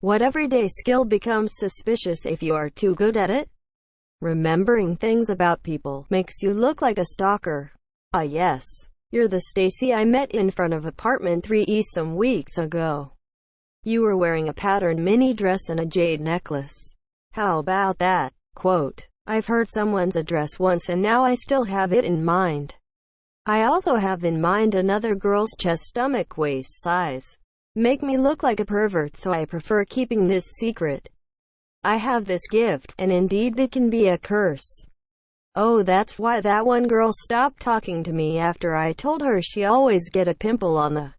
What everyday skill becomes suspicious if you are too good at it? Remembering things about people makes you look like a stalker. Ah yes, you're the Stacy I met in front of apartment 3E some weeks ago. You were wearing a patterned mini dress and a jade necklace. How about that? Quote, I've heard someone's address once and now I still have it in mind. I also have in mind another girl's chest, stomach, waist size. Make me look like a pervert, so I prefer keeping this secret. I have this gift, and indeed it can be a curse. Oh, that's why that one girl stopped talking to me after I told her she always get a pimple on the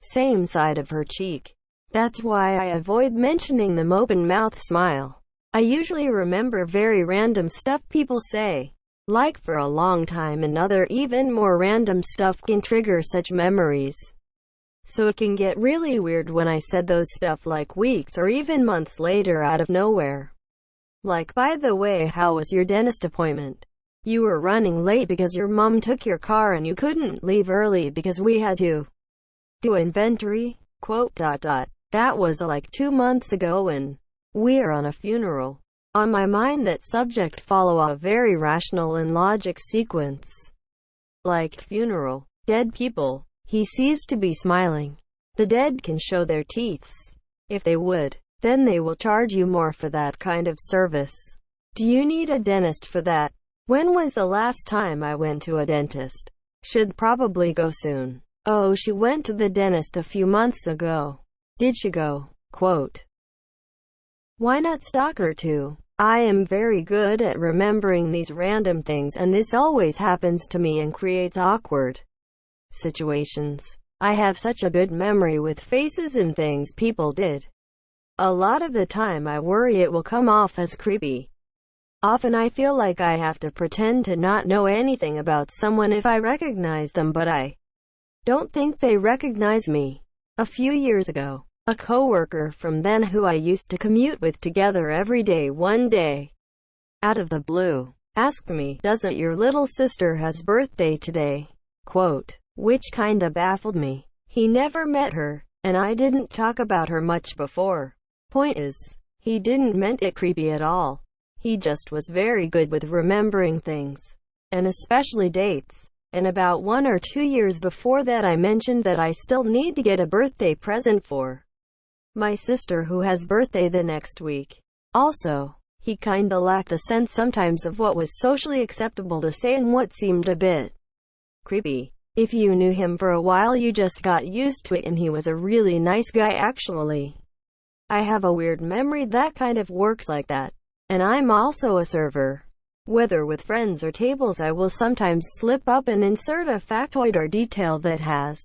same side of her cheek. That's why I avoid mentioning the open mouth smile. I usually remember very random stuff people say, like for a long time, and other even more random stuff can trigger such memories. So it can get really weird when I said those stuff like weeks or even months later out of nowhere. Like, by the way, how was your dentist appointment? You were running late because your mom took your car and you couldn't leave early because we had to do inventory? Quote, That was like 2 months ago and we're on a funeral. On my mind that subject follow a very rational and logic sequence. Like, funeral, dead people. He ceased to be smiling. The dead can show their teeths. If they would, then they will charge you more for that kind of service. Do you need a dentist for that? When was the last time I went to a dentist? Should probably go soon. Oh, she went to the dentist a few months ago. Did she go? Quote, why not stalk her too? I am very good at remembering these random things, and this always happens to me and creates awkward situations. I have such a good memory with faces and things people did. A lot of the time I worry it will come off as creepy. Often I feel like I have to pretend to not know anything about someone if I recognize them, but I don't think they recognize me. A few years ago, a coworker from then who I used to commute with together every day one day, out of the blue, asked me, doesn't your little sister has birthday today? Quote, which kinda baffled me. He never met her, and I didn't talk about her much before. Point is, he didn't meant it creepy at all. He just was very good with remembering things, and especially dates. And about 1 or 2 years before that I mentioned that I still need to get a birthday present for my sister who has birthday the next week. Also, he kinda lacked the sense sometimes of what was socially acceptable to say and what seemed a bit creepy. If you knew him for a while you just got used to it, and he was a really nice guy actually. I have a weird memory that kind of works like that. And I'm also a server. Whether with friends or tables, I will sometimes slip up and insert a factoid or detail that has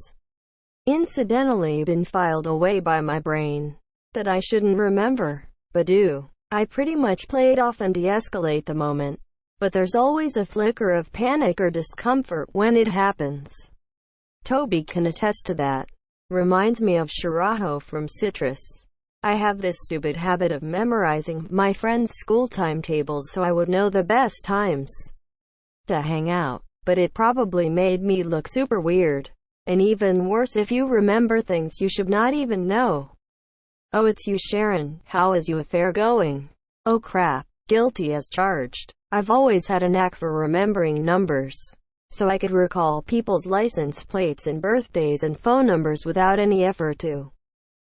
incidentally been filed away by my brain that I shouldn't remember, but do. I pretty much play it off and de-escalate the moment, but there's always a flicker of panic or discomfort when it happens. Toby can attest to that. Reminds me of Shiraho from Citrus. I have this stupid habit of memorizing my friends' school timetables so I would know the best times to hang out, but it probably made me look super weird. And even worse if you remember things you should not even know. Oh, it's you, Sharon. How is your affair going? Oh crap. Guilty as charged. I've always had a knack for remembering numbers, so I could recall people's license plates and birthdays and phone numbers without any effort to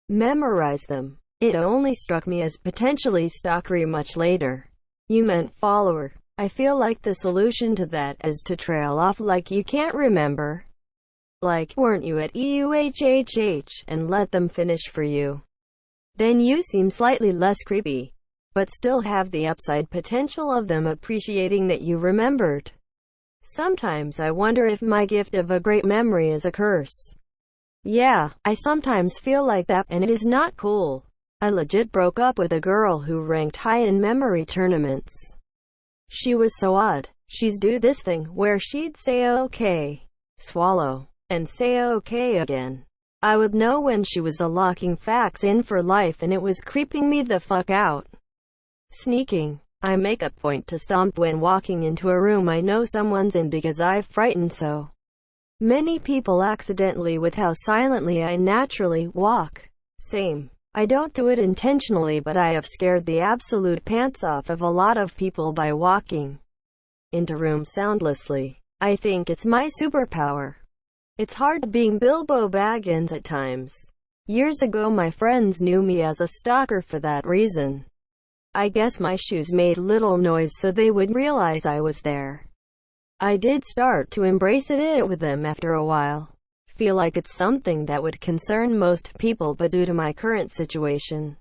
memorize them. It only struck me as potentially stalkery much later. You meant follower. I feel like the solution to that is to trail off like you can't remember. Like, weren't you at EUHHH, and let them finish for you. Then you seem slightly less creepy, but still have the upside potential of them appreciating that you remembered. Sometimes I wonder if my gift of a great memory is a curse. Yeah, I sometimes feel like that, and it is not cool. I legit broke up with a girl who ranked high in memory tournaments. She was so odd. She'd do this thing where she'd say okay, swallow, and say okay again. I would know when she was locking facts in for life, and it was creeping me the fuck out. Sneaking. I make a point to stomp when walking into a room I know someone's in because I've frightened so many people accidentally with how silently I naturally walk. Same. I don't do it intentionally, but I have scared the absolute pants off of a lot of people by walking into rooms soundlessly. I think it's my superpower. It's hard being Bilbo Baggins at times. Years ago my friends knew me as a stalker for that reason. I guess my shoes made little noise so they would realize I was there. I did start to embrace it with them after a while. Feel like it's something that would concern most people, but due to my current situation,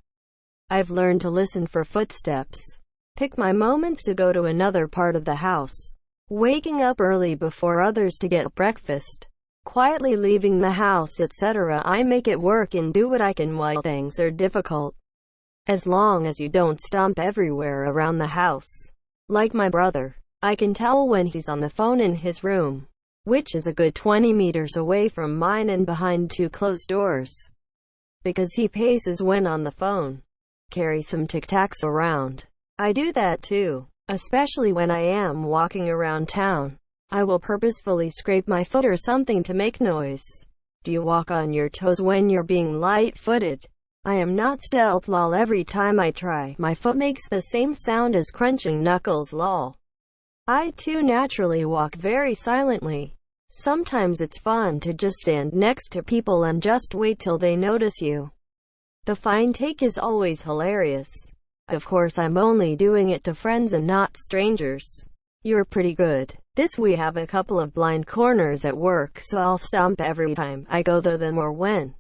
I've learned to listen for footsteps. Pick my moments to go to another part of the house. Waking up early before others to get breakfast. Quietly leaving the house, etc. I make it work and do what I can while things are difficult. As long as you don't stomp everywhere around the house. Like my brother. I can tell when he's on the phone in his room, which is a good 20 meters away from mine and behind 2 closed doors, because he paces when on the phone. Carry some Tic Tacs around. I do that too, especially when I am walking around town. I will purposefully scrape my foot or something to make noise. Do you walk on your toes when you're being light-footed? I am not stealth lol. Every time I try, my foot makes the same sound as crunching knuckles lol. I too naturally walk very silently. Sometimes it's fun to just stand next to people and just wait till they notice you. The fine take is always hilarious. Of course I'm only doing it to friends and not strangers. You're pretty good. This we have a couple of blind corners at work, so I'll stomp every time I go through them or when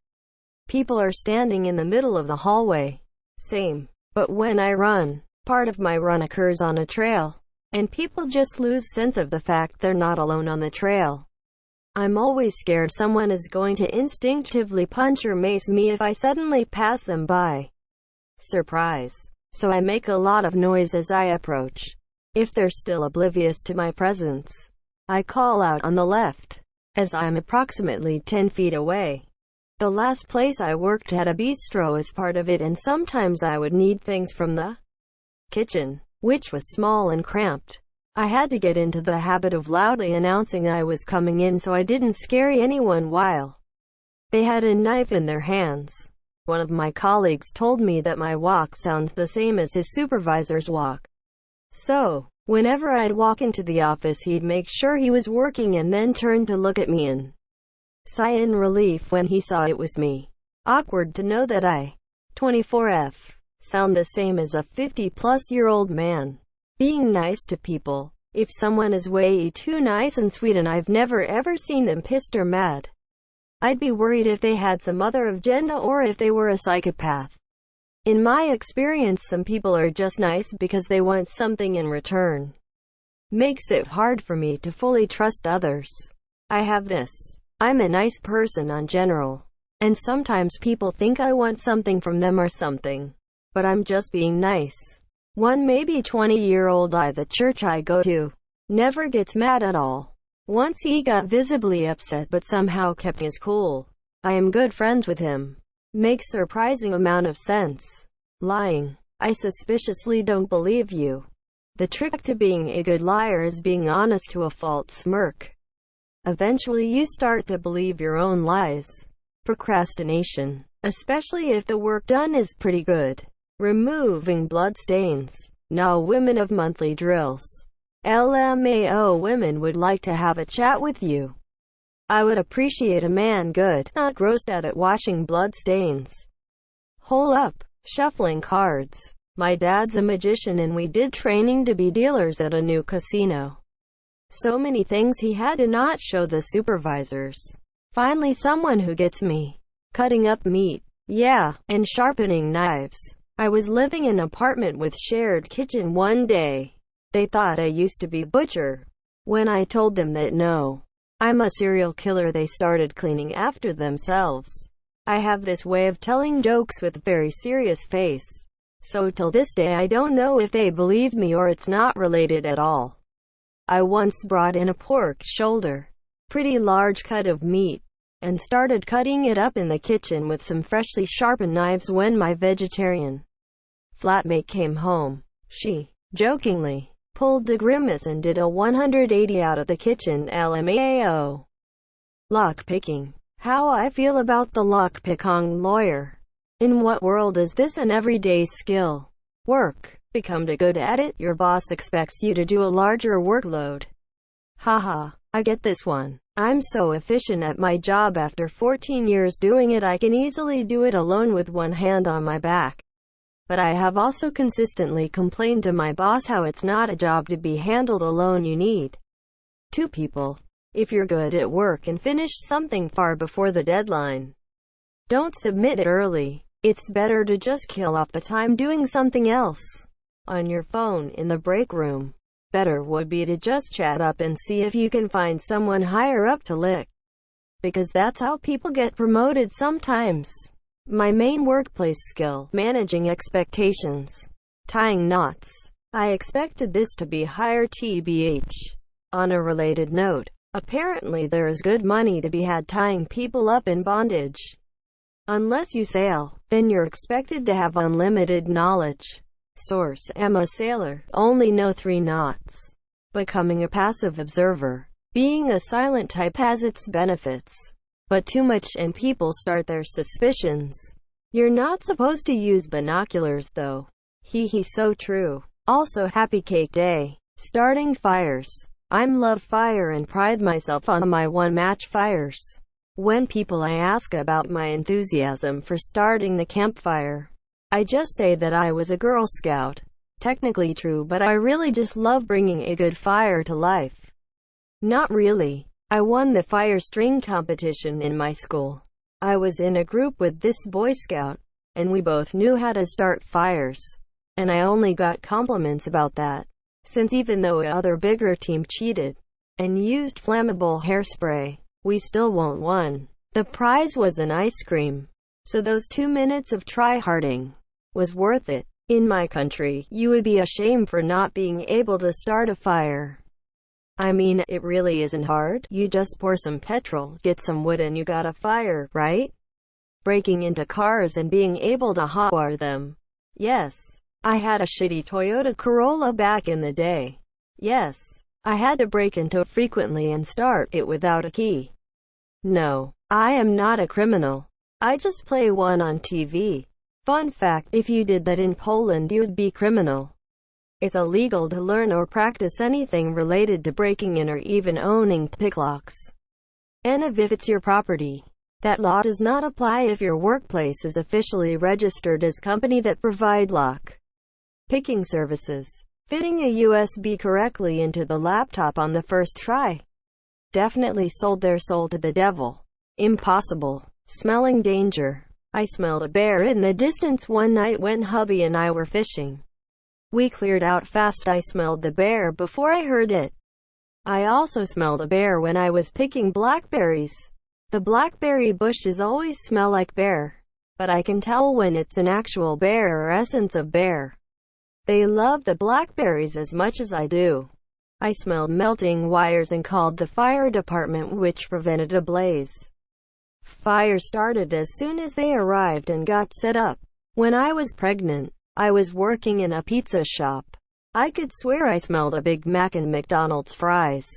people are standing in the middle of the hallway. Same. But when I run, part of my run occurs on a trail, and people just lose sense of the fact they're not alone on the trail. I'm always scared someone is going to instinctively punch or mace me if I suddenly pass them by. Surprise. So I make a lot of noise as I approach. If they're still oblivious to my presence, I call out on the left, as I'm approximately 10 feet away. The last place I worked had a bistro as part of it, and sometimes I would need things from the kitchen, which was small and cramped. I had to get into the habit of loudly announcing I was coming in so I didn't scare anyone while they had a knife in their hands. One of my colleagues told me that my walk sounds the same as his supervisor's walk. So, whenever I'd walk into the office, he'd make sure he was working and then turn to look at me and sigh in relief when he saw it was me. Awkward to know that I, 24F, sound the same as a 50-plus-year-old man. Being nice to people. If someone is way too nice and sweet and I've never ever seen them pissed or mad, I'd be worried if they had some other agenda or if they were a psychopath. In my experience, some people are just nice because they want something in return. Makes it hard for me to fully trust others. I have this. I'm a nice person on general, and sometimes people think I want something from them or something, but I'm just being nice. One maybe 20-year-old guy the church I go to never gets mad at all. Once he got visibly upset but somehow kept his cool. I am good friends with him. Makes surprising amount of sense. Lying. I suspiciously don't believe you. The trick to being a good liar is being honest to a fault smirk. Eventually you start to believe your own lies. Procrastination. Especially if the work done is pretty good. Removing blood stains. No women of monthly drills. LMAO, women would like to have a chat with you. I would appreciate a man good, not grossed out at washing blood stains. Hole up. Shuffling cards. My dad's a magician and we did training to be dealers at a new casino. So many things he had to not show the supervisors. Finally someone who gets me. Cutting up meat. Yeah, and sharpening knives. I was living in an apartment with shared kitchen one day. They thought I used to be butcher. When I told them that no, I'm a serial killer, they started cleaning after themselves. I have this way of telling jokes with a very serious face. So till this day I don't know if they believe me or it's not related at all. I once brought in a pork shoulder, pretty large cut of meat, and started cutting it up in the kitchen with some freshly sharpened knives when my vegetarian flatmate came home. She, jokingly, pulled a grimace and did a 180 out of the kitchen. LMAO. Lock picking. How I feel about the lock-picking lawyer. In what world is this an everyday skill? Work. Become too good at it. Your boss expects you to do a larger workload. Haha, I get this one. I'm so efficient at my job after 14 years doing it I can easily do it alone with one hand on my back. But I have also consistently complained to my boss how it's not a job to be handled alone. You need two people. If you're good at work and finish something far before the deadline, don't submit it early. It's better to just kill off the time doing something else on your phone in the break room. Better would be to just chat up and see if you can find someone higher up to lick. Because that's how people get promoted sometimes. My main workplace skill: managing expectations. Tying knots. I expected this to be higher tbh. On a related note, apparently there is good money to be had tying people up in bondage. Unless you sail, then you're expected to have unlimited knowledge. Source: am a sailor, only know 3 knots. Becoming a passive observer. Being a silent type has its benefits, but too much and people start their suspicions. You're not supposed to use binoculars though. Hee so true. Also happy cake day. Starting fires. I'm love fire and pride myself on my one-match fires. When people ask about my enthusiasm for starting the campfire, I just say that I was a Girl Scout. Technically true, but I really just love bringing a good fire to life. Not really. I won the fire string competition in my school. I was in a group with this Boy Scout, and we both knew how to start fires. And I only got compliments about that, since even though other bigger team cheated and used flammable hairspray, we still won. The prize was an ice cream. So those 2 minutes of try-harding was worth it. In my country, you would be ashamed for not being able to start a fire. I mean, it really isn't hard. You just pour some petrol, get some wood and you got a fire, right? Breaking into cars and being able to hotwire them. Yes. I had a shitty Toyota Corolla back in the day. Yes. I had to break into it frequently and start it without a key. No, I am not a criminal. I just play one on TV. Fun fact: if you did that in Poland you'd be criminal. It's illegal to learn or practice anything related to breaking in or even owning picklocks. And if it's your property, that law does not apply if your workplace is officially registered as company that provide lock picking services. Fitting a USB correctly into the laptop on the first try. Definitely sold their soul to the devil. Impossible. Smelling danger. I smelled a bear in the distance one night when hubby and I were fishing. We cleared out fast. I smelled the bear before I heard it. I also smelled a bear when I was picking blackberries. The blackberry bushes always smell like bear, but I can tell when it's an actual bear or essence of bear. They love the blackberries as much as I do. I smelled melting wires and called the fire department, which prevented a blaze. Fire started as soon as they arrived and got set up. When I was pregnant, I was working in a pizza shop. I could swear I smelled a Big Mac and McDonald's fries.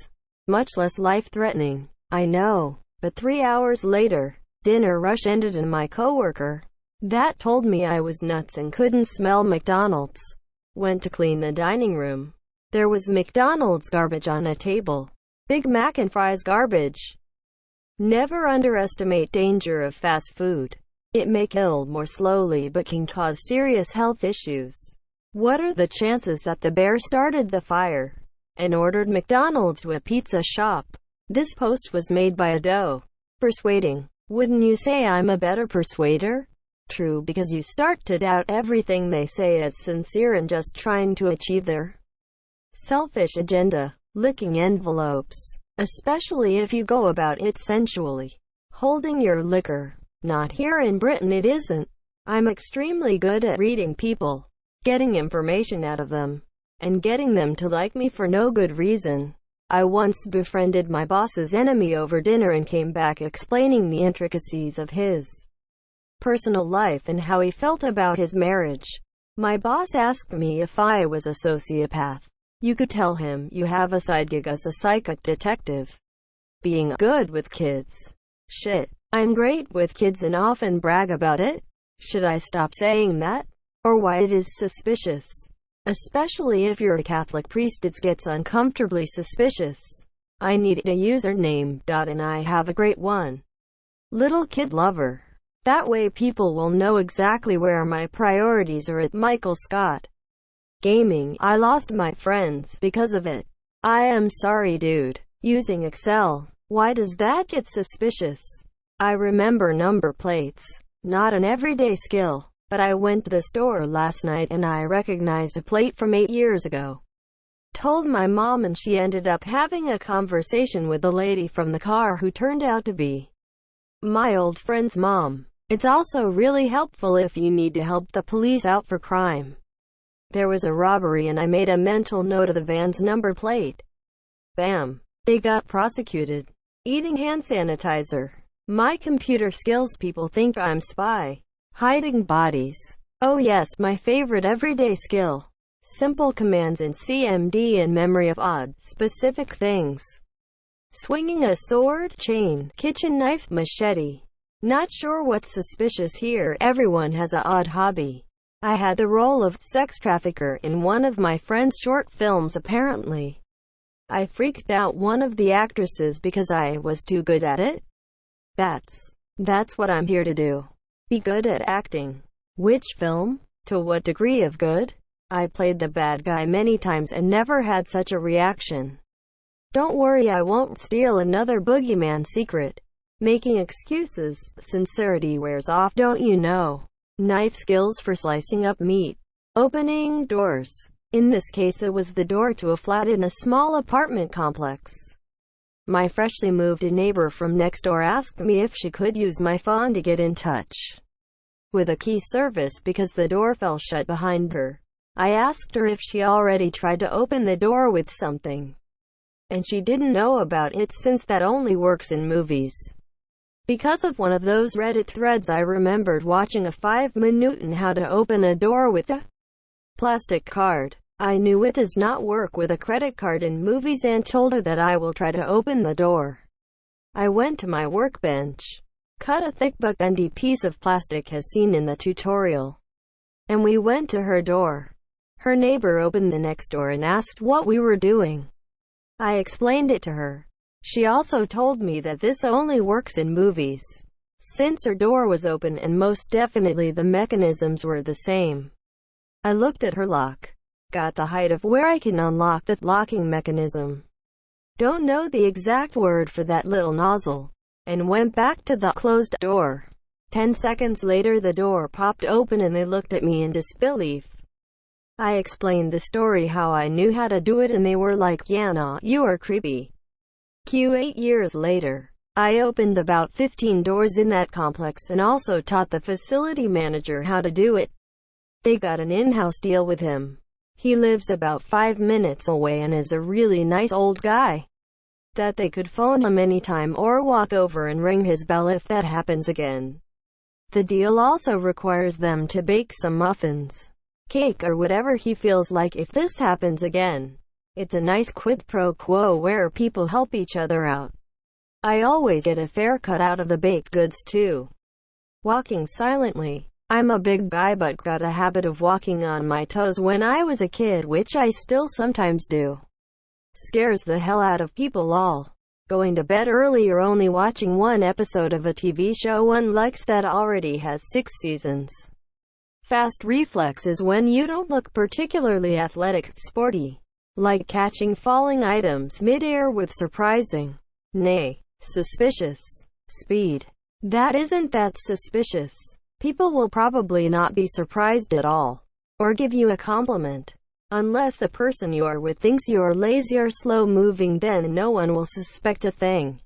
Much less life-threatening, I know. But 3 hours later, dinner rush ended and my coworker, that told me I was nuts and couldn't smell McDonald's, went to clean the dining room. There was McDonald's garbage on a table. Big Mac and fries garbage. Never underestimate danger of fast food. It may kill more slowly but can cause serious health issues. What are the chances that the bear started the fire and ordered McDonald's to a pizza shop? This post was made by a doe. Persuading. Wouldn't you say I'm a better persuader? True, because you start to doubt everything they say as sincere and just trying to achieve their selfish agenda. Licking envelopes. Especially if you go about it sensually. Holding your liquor. Not here in Britain it isn't. I'm extremely good at reading people, getting information out of them, and getting them to like me for no good reason. I once befriended my boss's enemy over dinner and came back explaining the intricacies of his personal life and how he felt about his marriage. My boss asked me if I was a sociopath. You could tell him you have a side gig as a psychic detective. Being good with kids. Shit. I'm great with kids and often brag about it. Should I stop saying that? Or why it is suspicious? Especially if you're a Catholic priest, it gets uncomfortably suspicious. I need a username, and I have a great one. Little Kid Lover. That way people will know exactly where my priorities are at. Michael Scott. Gaming. I lost my friends because of it. I am sorry, dude. Using Excel. Why does that get suspicious? I remember number plates. Not an everyday skill. But I went to the store last night and I recognized a plate from 8 years ago. Told my mom and she ended up having a conversation with the lady from the car who turned out to be my old friend's mom. It's also really helpful if you need to help the police out for crime. There was a robbery and I made a mental note of the van's number plate. Bam. They got prosecuted. Eating hand sanitizer. My computer skills, people think I'm spy. Hiding bodies. Oh yes, my favorite everyday skill. Simple commands in CMD and memory of odd, specific things. Swinging a sword, chain, kitchen knife, machete. Not sure what's suspicious here, everyone has a odd hobby. I had the role of sex trafficker in one of my friend's short films apparently. I freaked out one of the actresses because I was too good at it. That's what I'm here to do. Be good at acting. Which film? To what degree of good? I played the bad guy many times and never had such a reaction. Don't worry, I won't steal another boogeyman secret. Making excuses. Sincerity wears off, don't you know? Knife skills for slicing up meat. Opening doors. In this case it was the door to a flat in a small apartment complex. My freshly moved neighbor from next door asked me if she could use my phone to get in touch with a key service because the door fell shut behind her. I asked her if she already tried to open the door with something, and she didn't know about it since that only works in movies. Because of one of those Reddit threads, I remembered watching a 5-minute on how to open a door with a plastic card. I knew it does not work with a credit card in movies and told her that I will try to open the door. I went to my workbench, cut a thick but bendy piece of plastic as seen in the tutorial, and we went to her door. Her neighbor opened the next door and asked what we were doing. I explained it to her. She also told me that this only works in movies, since her door was open and most definitely the mechanisms were the same. I looked at her lock. Got the height of where I can unlock the locking mechanism. Don't know the exact word for that little nozzle. And went back to the closed door. 10 seconds later the door popped open and they looked at me in disbelief. I explained the story how I knew how to do it and they were like, yeah nah, you are creepy. 8 years later, I opened about 15 doors in that complex and also taught the facility manager how to do it. They got an in-house deal with him. He lives about 5 minutes away and is a really nice old guy. That they could phone him anytime or walk over and ring his bell if that happens again. The deal also requires them to bake some muffins, cake or whatever he feels like if this happens again. It's a nice quid pro quo where people help each other out. I always get a fair cut out of the baked goods too. Walking silently. I'm a big guy but got a habit of walking on my toes when I was a kid, which I still sometimes do. Scares the hell out of people lol. Going to bed early or only watching one episode of a TV show one likes that already has 6 seasons. Fast reflex is when you don't look particularly athletic, sporty. Like catching falling items mid-air with surprising, nay, suspicious, speed. That isn't that suspicious. People will probably not be surprised at all, or give you a compliment. Unless the person you are with thinks you are lazy or slow-moving, then no one will suspect a thing.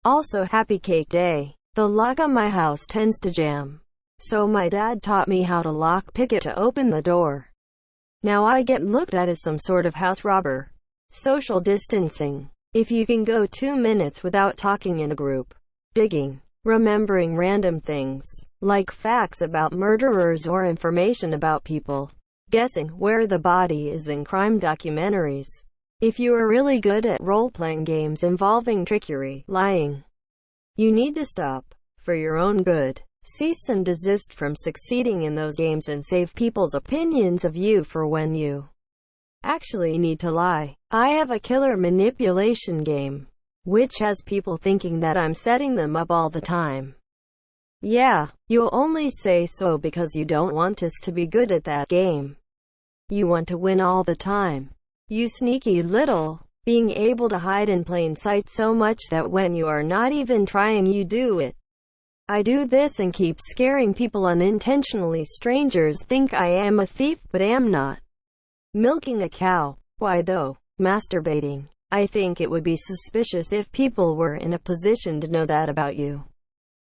Also, happy cake day. The lock on my house tends to jam, so my dad taught me how to lock pick it to open the door. Now I get looked at as some sort of house robber. Social distancing. If you can go 2 minutes without talking in a group. Digging. Remembering random things, like facts about murderers or information about people. Guessing where the body is in crime documentaries. If you are really good at role-playing games involving trickery, lying, you need to stop. For your own good. Cease and desist from succeeding in those games and save people's opinions of you for when you actually need to lie. I have a killer manipulation game, which has people thinking that I'm setting them up all the time. Yeah, you'll only say so because you don't want us to be good at that game. You want to win all the time. You sneaky little, being able to hide in plain sight so much that when you are not even trying you do it. I do this and keep scaring people unintentionally. Strangers think I am a thief but am not. Milking a cow. Why though? Masturbating. I think it would be suspicious if people were in a position to know that about you.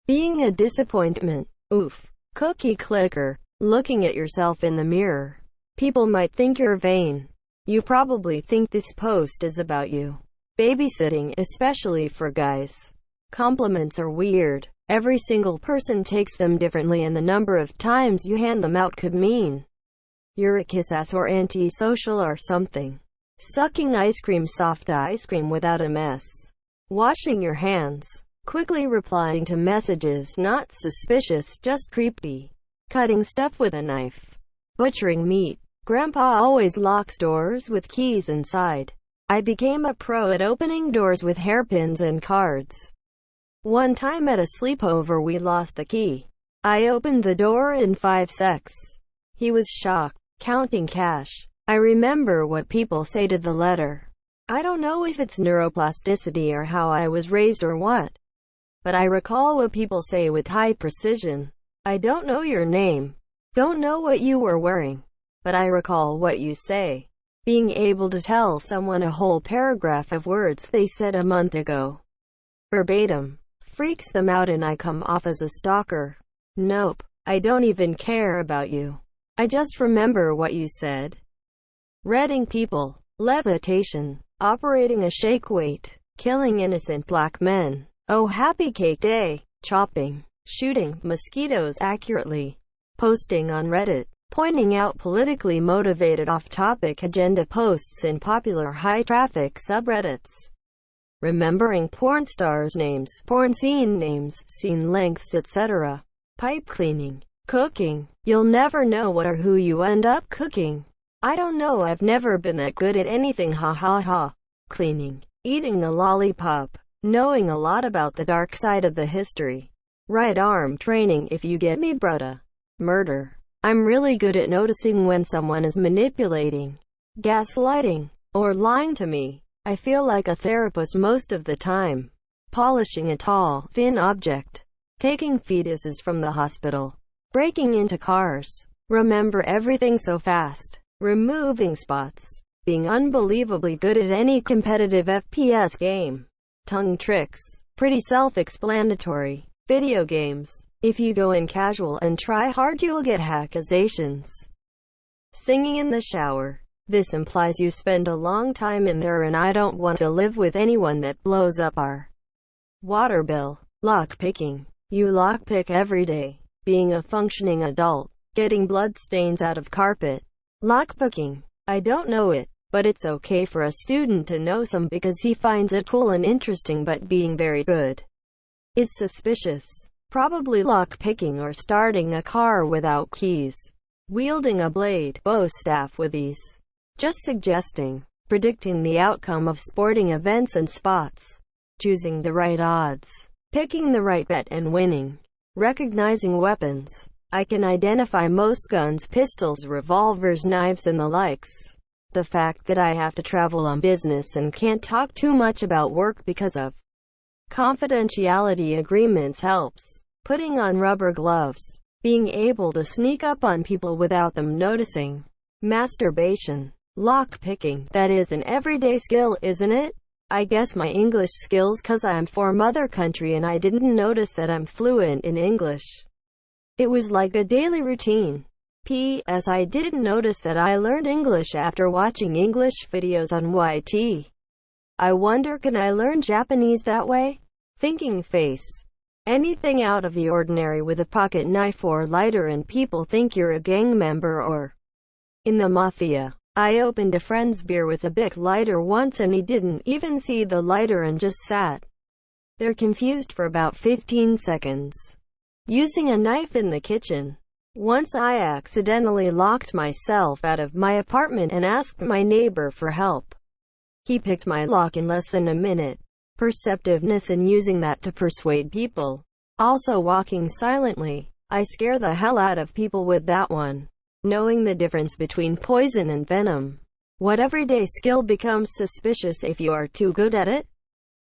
Being a disappointment. Oof. Cookie clicker. Looking at yourself in the mirror. People might think you're vain. You probably think this post is about you. Babysitting, especially for guys. Compliments are weird. Every single person takes them differently, and the number of times you hand them out could mean you're a kiss-ass or anti-social or something. Sucking ice cream, soft ice cream without a mess. Washing your hands. Quickly replying to messages, not suspicious, just creepy. Cutting stuff with a knife. Butchering meat. Grandpa always locks doors with keys inside. I became a pro at opening doors with hairpins and cards. One time at a sleepover we lost the key. I opened the door in 5 seconds. He was shocked. Counting cash. I remember what people say to the letter. I don't know if it's neuroplasticity or how I was raised or what, but I recall what people say with high precision. I don't know your name. Don't know what you were wearing, but I recall what you say. Being able to tell someone a whole paragraph of words they said a month ago. Verbatim. Freaks them out and I come off as a stalker. Nope. I don't even care about you. I just remember what you said. Reading people. Levitation. Operating a shake weight. Killing innocent black men. Oh happy cake day. Chopping. Shooting mosquitoes accurately. Posting on Reddit. Pointing out politically motivated off-topic agenda posts in popular high-traffic subreddits. Remembering porn stars' names, porn scene names, scene lengths, etc. Pipe cleaning. Cooking. You'll never know what or who you end up cooking. I don't know, I've never been that good at anything, ha ha ha. Cleaning. Eating a lollipop. Knowing a lot about the dark side of the history. Right arm training, if you get me, brutta. Murder. I'm really good at noticing when someone is manipulating, gaslighting, or lying to me. I feel like a therapist most of the time. Polishing a tall, thin object. Taking fetuses from the hospital. Breaking into cars. Remember everything so fast. Removing spots. Being unbelievably good at any competitive FPS game. Tongue tricks. Pretty self-explanatory. Video games. If you go in casual and try hard you'll get accusations. Singing in the shower. This implies you spend a long time in there and I don't want to live with anyone that blows up our water bill. Lockpicking. You lockpick every day. Being a functioning adult. Getting blood stains out of carpet. Lockpicking. I don't know it, but it's okay for a student to know some because he finds it cool and interesting, but being very good is suspicious. Probably lockpicking or starting a car without keys. Wielding a blade, bow staff with ease. Just suggesting. Predicting the outcome of sporting events and spots. Choosing the right odds. Picking the right bet and winning. Recognizing weapons. I can identify most guns, pistols, revolvers, knives and the likes. The fact that I have to travel on business and can't talk too much about work because of confidentiality agreements helps. Putting on rubber gloves. Being able to sneak up on people without them noticing. Masturbation. Lockpicking. That is an everyday skill, isn't it? I guess my English skills, cause I'm from mother country and I didn't notice that I'm fluent in English. It was like a daily routine. P.S. I didn't notice that I learned English after watching English videos on YT. I wonder, can I learn Japanese that way? Thinking face. Anything out of the ordinary with a pocket knife or lighter and people think you're a gang member or in the mafia. I opened a friend's beer with a Bic lighter once and he didn't even see the lighter and just sat there confused for about 15 seconds. Using a knife in the kitchen. Once I accidentally locked myself out of my apartment and asked my neighbor for help. He picked my lock in less than a minute. Perceptiveness and using that to persuade people. Also walking silently. I scare the hell out of people with that one. Knowing the difference between poison and venom. What everyday skill becomes suspicious if you are too good at it?